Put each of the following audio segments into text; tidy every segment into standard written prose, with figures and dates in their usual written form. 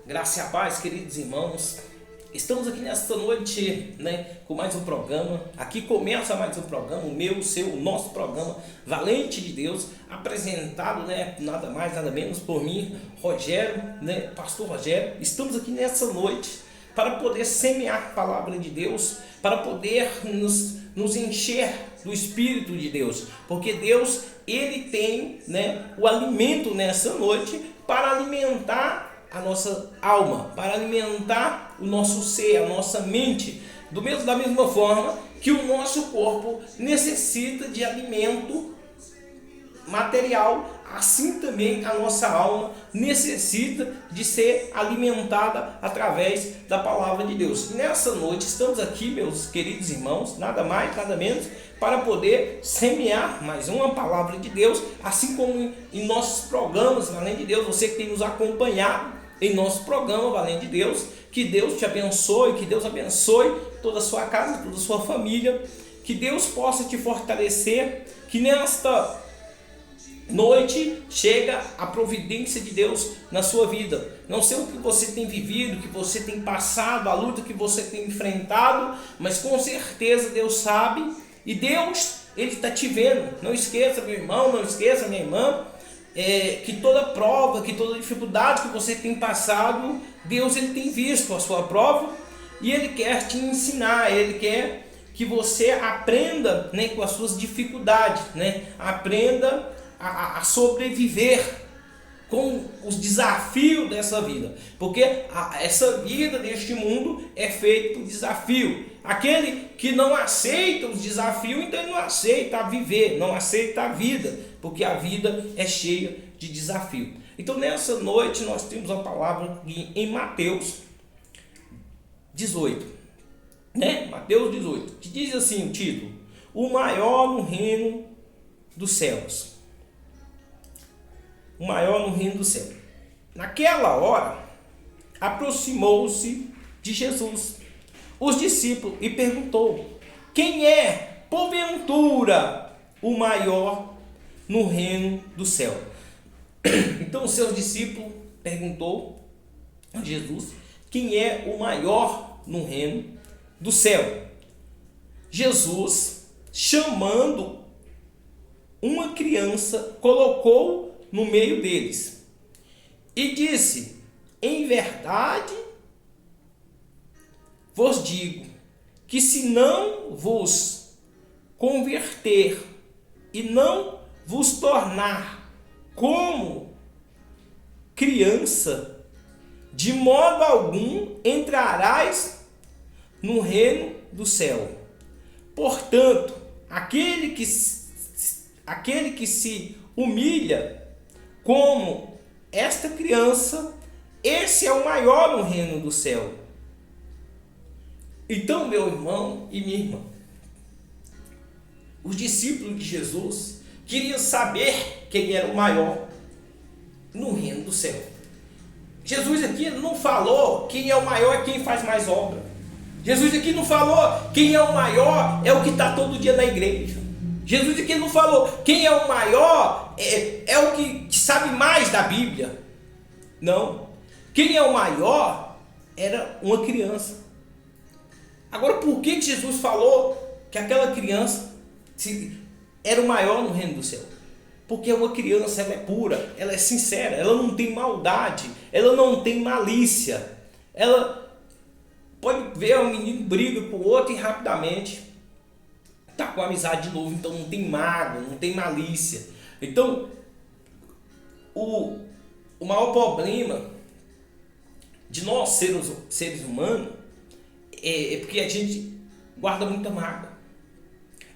Graça e a paz, queridos irmãos. Estamos aqui nesta noite, com mais um programa. Aqui começa mais um programa, o meu, o seu, o nosso programa Valente de Deus, apresentado, nada mais, nada menos por mim, Rogério, Pastor Rogério. Estamos aqui nessa noite para poder semear a palavra de Deus, para poder nos encher do Espírito de Deus, porque Deus, Ele tem, o alimento nessa noite para alimentar a nossa alma, para alimentar o nosso ser, a nossa mente, da mesma forma que o nosso corpo necessita de alimento material, assim também a nossa alma necessita de ser alimentada através da palavra de Deus. Nessa noite estamos aqui, meus queridos irmãos, nada mais, nada menos, para poder semear mais uma palavra de Deus, assim como em nossos programas Valente de Deus. Você que tem nos acompanhado em nosso programa Valente de Deus, que Deus te abençoe, que Deus abençoe toda a sua casa, toda a sua família, que Deus possa te fortalecer, que nesta noite chega a providência de Deus na sua vida. Não sei o que você tem vivido, o que você tem passado, a luta que você tem enfrentado, mas com certeza Deus sabe, e Deus, Ele está te vendo. Não esqueça, meu irmão, não esqueça, minha irmã, que toda prova, que toda dificuldade que você tem passado, Deus, Ele tem visto a sua prova e Ele quer te ensinar, Ele quer que você aprenda, com as suas dificuldades, aprenda a sobreviver com os desafios dessa vida, porque essa vida deste mundo é feita por desafio. Aquele que não aceita os desafios, então ele não aceita viver, não aceita a vida, porque a vida é cheia de desafio. Então nessa noite nós temos a palavra em Mateus 18, Mateus 18, que diz assim o título: o maior no reino dos céus. O maior no reino do céu. Naquela hora, aproximou-se de Jesus os discípulos e perguntou: quem é, porventura, o maior no reino do céu? Então os seus discípulos perguntou a Jesus quem é o maior no reino do céu. Jesus, chamando uma criança, colocou no meio deles e disse: em verdade vos digo que se não vos converter e não vos tornar como criança, de modo algum entrarás no reino do céu. Portanto, aquele que se humilha como esta criança, esse é o maior no reino do céu. Então, meu irmão e minha irmã, os discípulos de Jesus queriam saber quem era o maior no reino do céu. Jesus aqui não falou quem é o maior é quem faz mais obra. Jesus aqui não falou quem é o maior é o que está todo dia na igreja. Jesus aqui não falou quem é o maior é o que sabe mais da Bíblia. Não. Quem é o maior era uma criança. Agora, por que Jesus falou que aquela criança era o maior no reino do céu? Porque uma criança, ela é pura, ela é sincera, ela não tem maldade, ela não tem malícia. Ela pode ver um menino briga com o outro e rapidamente está com amizade de novo. Então não tem mágoa, não tem malícia. Então o maior problema de nós seres humanos é porque a gente guarda muita mágoa.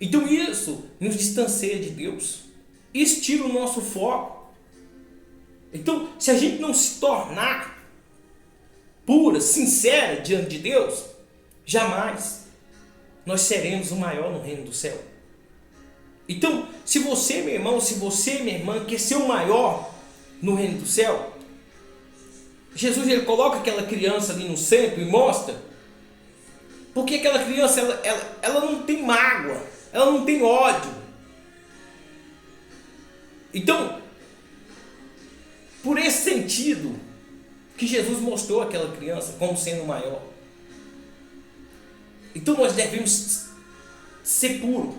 Então isso nos distancia de Deus, isso tira o nosso foco. Então, se a gente não se tornar pura, sincera diante de Deus, jamais nós seremos o maior no reino do céu. Então, se você, meu irmão, se você, minha irmã, quer ser o maior no reino do céu, Jesus, ele coloca aquela criança ali no centro e mostra porque aquela criança ela não tem mágoa, ela não tem ódio. Então, por esse sentido, que Jesus mostrou àquela criança como sendo maior. Então nós devemos ser puros.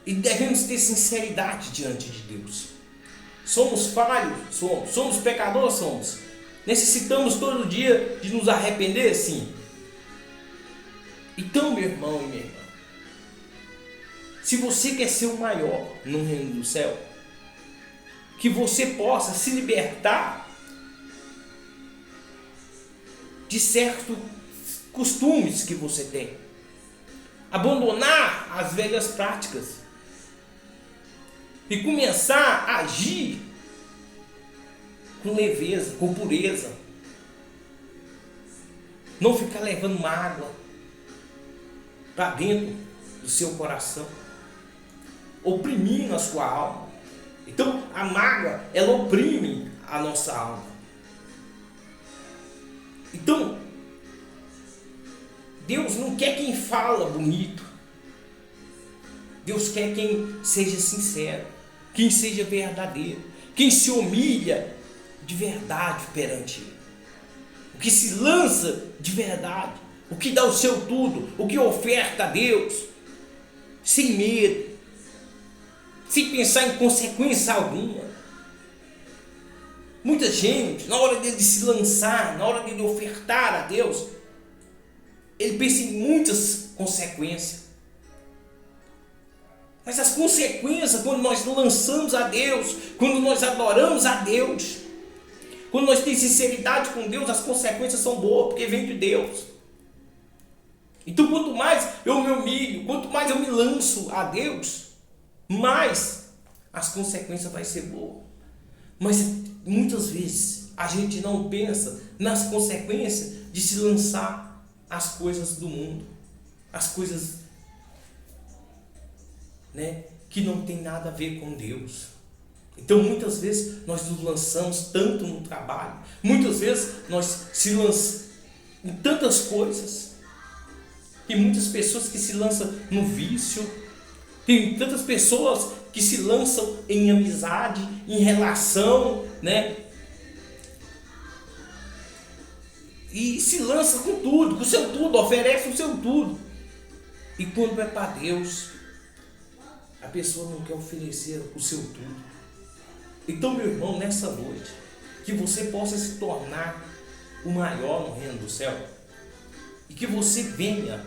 E devemos ter sinceridade diante de Deus. Somos falhos? Somos. Somos pecadores? Somos. Necessitamos todo dia de nos arrepender? Sim. Então, meu irmão e minha irmã, se você quer ser o maior no reino do céu, que você possa se libertar de certos costumes que você tem, abandonar as velhas práticas e começar a agir com leveza, com pureza, não ficar levando mágoa para dentro do seu coração, oprimindo a sua alma. Então a mágoa, ela oprime a nossa alma. Então Deus não quer quem fala bonito. Deus quer quem seja sincero, quem seja verdadeiro, quem se humilha de verdade perante Ele, o que se lança de verdade, o que dá o seu tudo, o que oferta a Deus, sem medo, sem pensar em consequência alguma. Muita gente, na hora dele se lançar, na hora dele ofertar a Deus, ele pensa em muitas consequências. Mas as consequências, quando nós lançamos a Deus, quando nós adoramos a Deus, quando nós temos sinceridade com Deus, as consequências são boas, porque vem de Deus. Então, quanto mais eu me humilho, quanto mais eu me lanço a Deus, mais as consequências vão ser boas. Mas muitas vezes a gente não pensa nas consequências de se lançar as coisas do mundo, as coisas, que não tem nada a ver com Deus. Então muitas vezes nós nos lançamos tanto no trabalho, muitas vezes nós se lançamos em tantas coisas, e muitas pessoas que se lançam no vício, tem tantas pessoas que se lançam em amizade, em relação, e se lança com tudo, com o seu tudo, oferece o seu tudo. E quando é para Deus, a pessoa não quer oferecer o seu tudo. Então, meu irmão, nessa noite, que você possa se tornar o maior no reino do céu, e que você venha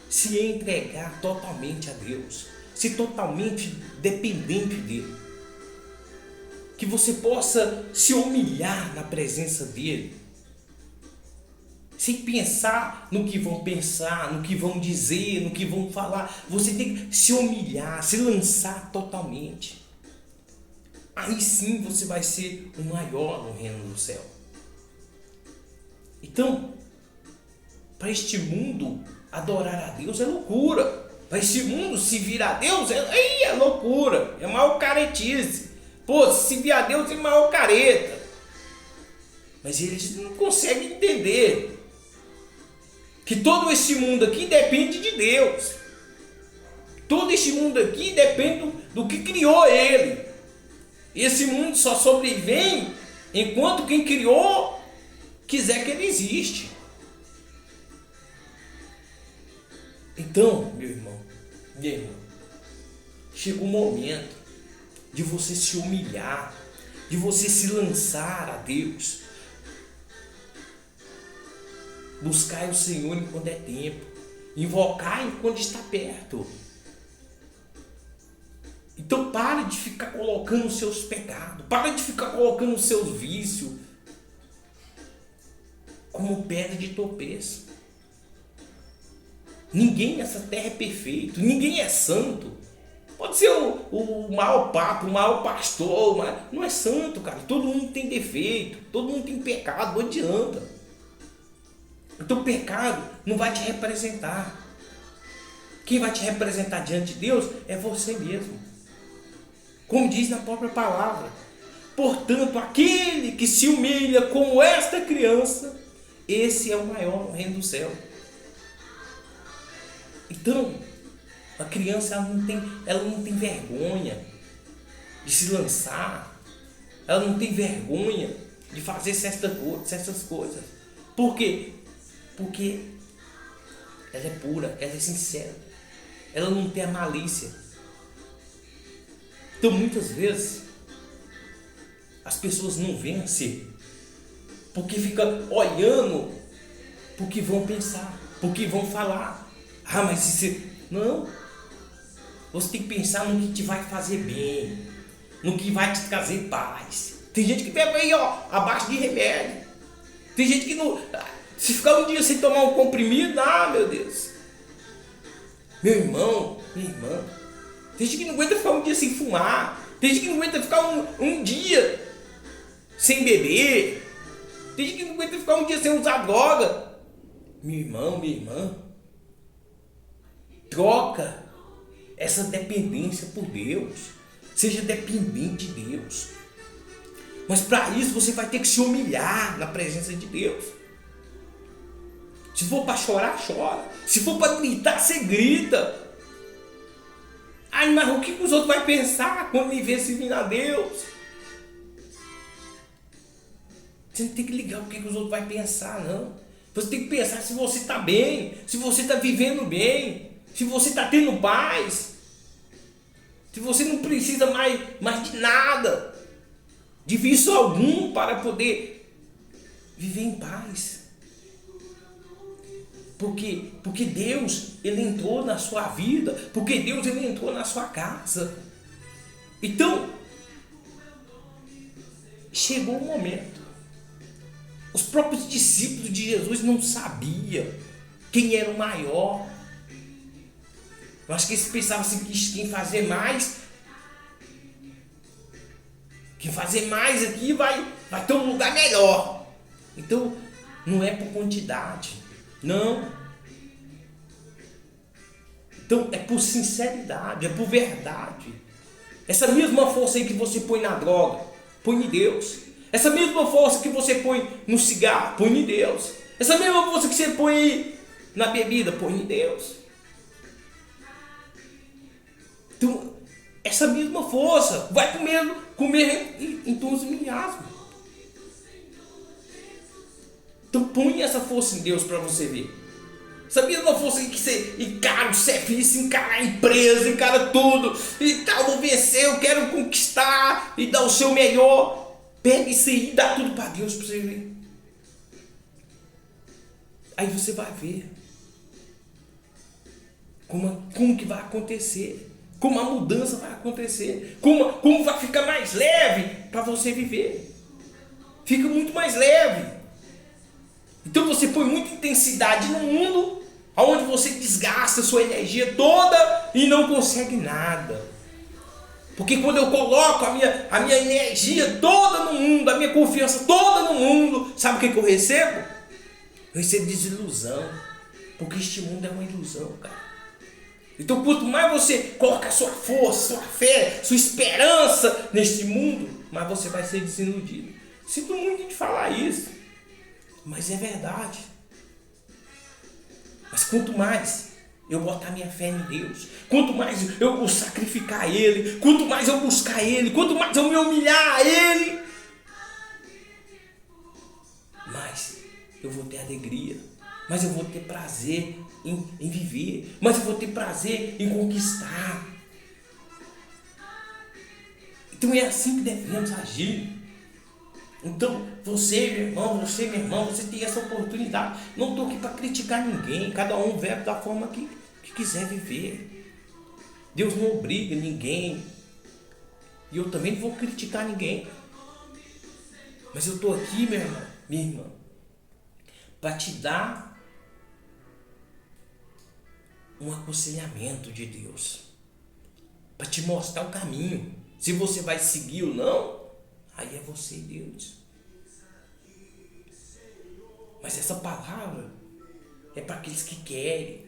se entregar totalmente a Deus, ser totalmente dependente dele, que você possa se humilhar na presença dele, sem pensar no que vão pensar, no que vão dizer, no que vão falar. Você tem que se humilhar, se lançar totalmente. Aí sim você vai ser o maior no reino do céu. Então, para este mundo, adorar a Deus é loucura. Para este mundo, se vir a Deus é loucura, é maior caretice. Pô, se vir a Deus é maior careta. Mas eles não conseguem entender que todo esse mundo aqui depende de Deus. Todo esse mundo aqui depende do que criou ele. Esse mundo só sobrevive enquanto quem criou quiser que ele existe. Então, meu irmão, minha irmã, chega o momento de você se humilhar, de você se lançar a Deus. Buscar o Senhor enquanto é tempo, invocar enquanto está perto. Então pare de ficar colocando os seus pecados, pare de ficar colocando os seus vícios como pedra de tropeço. Ninguém nessa terra é perfeito, ninguém é santo. Pode ser o maior papo, o maior pastor, mas não é santo, cara. Todo mundo tem defeito, todo mundo tem pecado, não adianta. Então o pecado não vai te representar. Quem vai te representar diante de Deus é você mesmo. Como diz na própria palavra. Portanto, aquele que se humilha como esta criança, esse é o maior no reino do céu. Então, a criança ela não tem vergonha de se lançar, Ela não tem vergonha de fazer certas coisas. Por quê? Porque ela é pura, ela é sincera. Ela não tem a malícia. Então muitas vezes as pessoas não vencem porque fica olhando para o que vão pensar, para o que vão falar. Ah, mas se você... Não. Você tem que pensar no que te vai fazer bem, no que vai te trazer paz. Tem gente que pega aí, ó, abaixo de remédio. Tem gente que não... Se ficar um dia sem tomar um comprimido, meu Deus. Meu irmão, minha irmã. Tem gente que não aguenta ficar um dia sem fumar. Tem gente que não aguenta ficar um dia sem beber. Tem gente que não aguenta ficar um dia sem usar droga. Meu irmão, minha irmã. Troca essa dependência por Deus. Seja dependente de Deus. Mas para isso você vai ter que se humilhar na presença de Deus. Se for para chorar, chora. Se for para gritar, você grita. Ai, mas o que os outros vão pensar quando me ver servindo a Deus? Você não tem que ligar o que os outros vão pensar, não. Você tem que pensar se você está bem, se você está vivendo bem, se você está tendo paz, se você não precisa mais de nada, de vício algum para poder viver em paz. Porque Deus, Ele entrou na sua vida, porque Deus, Ele entrou na sua casa. Então, chegou o momento. Os próprios discípulos de Jesus não sabiam quem era o maior. Eu acho que eles pensavam assim, que quem fazer mais aqui vai ter um lugar melhor. Então, não é por quantidade. Não. Então é por sinceridade, é por verdade. Essa mesma força aí que você põe na droga, põe em Deus. Essa mesma força que você põe no cigarro, põe em Deus. Essa mesma força que você põe na bebida, põe em Deus. Então, essa mesma força vai comer em tons miasmos. Então põe essa força em Deus para você ver. Essa mesma força que você encara o serviço, encara a empresa, encara tudo. E tal, vou vencer, eu quero conquistar e dar o seu melhor. Pega isso aí e dá tudo para Deus para você ver. Aí você vai ver como que vai acontecer. Como a mudança vai acontecer. Como vai ficar mais leve para você viver. Fica muito mais leve. Então você põe muita intensidade no mundo, onde você desgasta a sua energia toda e não consegue nada. Porque quando eu coloco a minha energia toda no mundo, a minha confiança toda no mundo, sabe o que eu recebo? Eu recebo desilusão. Porque este mundo é uma ilusão, cara. Então quanto mais você coloca a sua força, sua fé, sua esperança neste mundo, mais você vai ser desiludido. Sinto muito de falar isso. Mas é verdade. Mas quanto mais eu botar minha fé em Deus, quanto mais eu sacrificar Ele, quanto mais eu buscar Ele, quanto mais eu me humilhar a Ele, mais eu vou ter alegria, mais eu vou ter prazer em viver, mais eu vou ter prazer em conquistar. Então é assim que devemos agir. Então, você, meu irmão, você, minha irmã, você tem essa oportunidade. Não estou aqui para criticar ninguém. Cada um vive da forma que quiser viver. Deus não obriga ninguém. E eu também não vou criticar ninguém. Mas eu estou aqui, meu irmão, minha irmã, para te dar um aconselhamento de Deus. Para te mostrar o caminho. Se você vai seguir ou não, aí é você e Deus. Mas essa palavra é para aqueles que querem,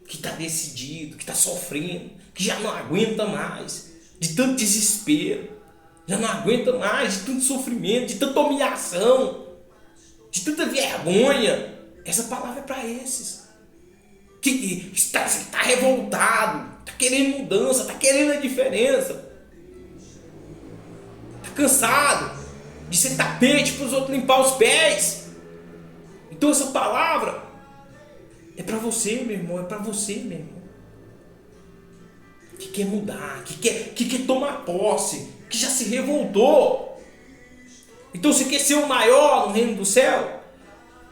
que está decidido, que está sofrendo, que já não aguenta mais de tanto desespero, já não aguenta mais de tanto sofrimento, de tanta humilhação, de tanta vergonha. Essa palavra é para esses que está revoltado, está querendo mudança, está querendo a diferença, cansado de ser tapete para os outros limpar os pés. Então essa palavra é para você, meu irmão, é para você, meu irmão, que quer mudar, que quer tomar posse, que já se revoltou. Então você quer ser o maior no reino do céu?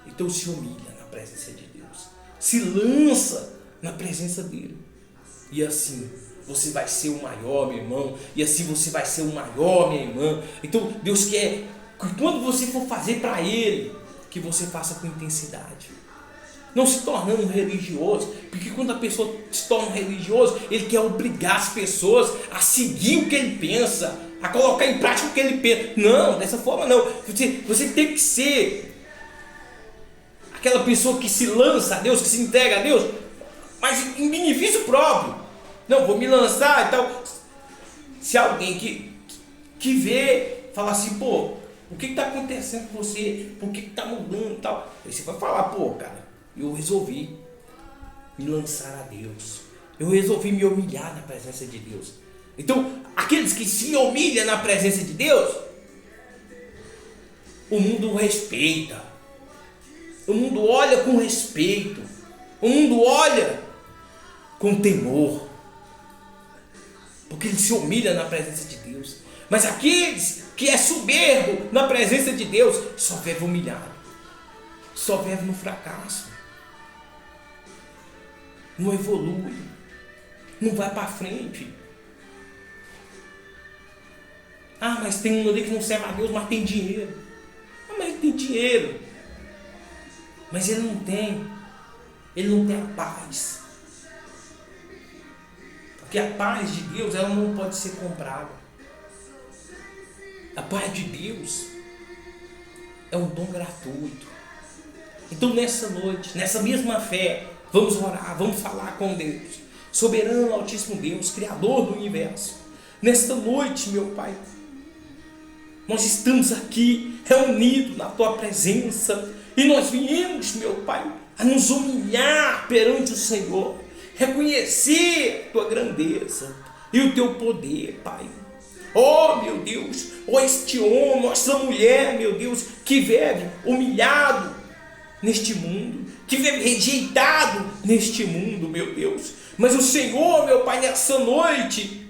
Então se humilha na presença de Deus, se lança na presença dele, e assim você vai ser o maior, meu irmão, e assim você vai ser o maior, minha irmã. Então Deus quer que quando você for fazer para ele, que você faça com intensidade, não se tornando um religioso, porque quando a pessoa se torna um religioso, ele quer obrigar as pessoas a seguir o que ele pensa, a colocar em prática o que ele pensa. Não, dessa forma não. Você tem que ser aquela pessoa que se lança a Deus, que se entrega a Deus, mas em benefício próprio. Não, vou me lançar e tal. Se alguém que vê, fala assim, pô, o que está acontecendo com você? Por que está mudando e tal? Aí você vai falar, pô, cara, eu resolvi me lançar a Deus. Eu resolvi me humilhar na presença de Deus. Então, aqueles que se humilham na presença de Deus, o mundo respeita. O mundo olha com respeito. O mundo olha com temor. Porque ele se humilha na presença de Deus. Mas aqueles que é soberbo na presença de Deus, só vive humilhado. Só vive no fracasso. Não evolui. Não vai para frente. Ah, mas tem um ali que não serve a Deus, mas tem dinheiro. Ah, mas ele tem dinheiro. Mas ele não tem a paz. Porque a paz de Deus, ela não pode ser comprada. A paz de Deus é um dom gratuito. Então nessa noite, nessa mesma fé, vamos orar, vamos falar com Deus. Soberano, altíssimo Deus, Criador do universo. Nesta noite, meu Pai, nós estamos aqui reunidos na Tua presença e nós viemos, meu Pai, a nos humilhar perante o Senhor, reconhecer a Tua grandeza e o Teu poder, Pai. Oh, meu Deus, oh, este homem, esta mulher, meu Deus, que vive humilhado neste mundo, que vive rejeitado neste mundo, meu Deus. Mas o Senhor, meu Pai, nessa noite,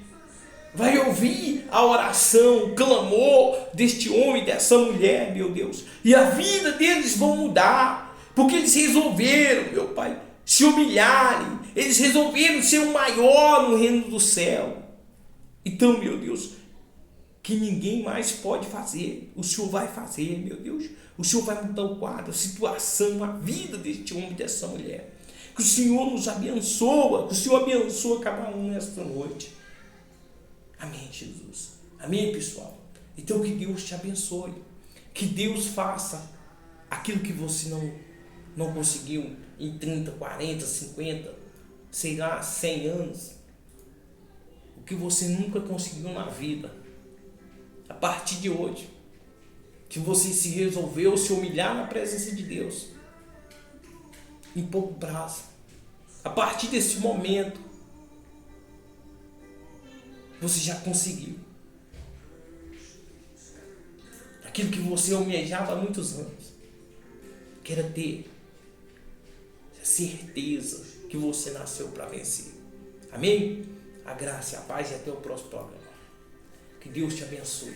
vai ouvir a oração, o clamor deste homem, dessa mulher, meu Deus. E a vida deles vão mudar, porque eles resolveram, meu Pai, se humilharem. Eles resolveram ser o maior no reino do céu. Então, meu Deus, que ninguém mais pode fazer, o Senhor vai fazer, meu Deus. O Senhor vai mudar o quadro, a situação, a vida deste homem e dessa mulher. Que o Senhor nos abençoa, que o Senhor abençoa cada um nesta noite. Amém, Jesus. Amém, pessoal. Então que Deus te abençoe. Que Deus faça aquilo que você não conseguiu em 30, 40, 50, sei lá, 100 anos. O que você nunca conseguiu na vida. A partir de hoje, que você se resolveu se humilhar na presença de Deus, em pouco prazo, a partir desse momento, você já conseguiu aquilo que você almejava há muitos anos, que era ter a certeza que você nasceu para vencer. Amém? A graça e a paz e até o próximo programa. Que Deus te abençoe.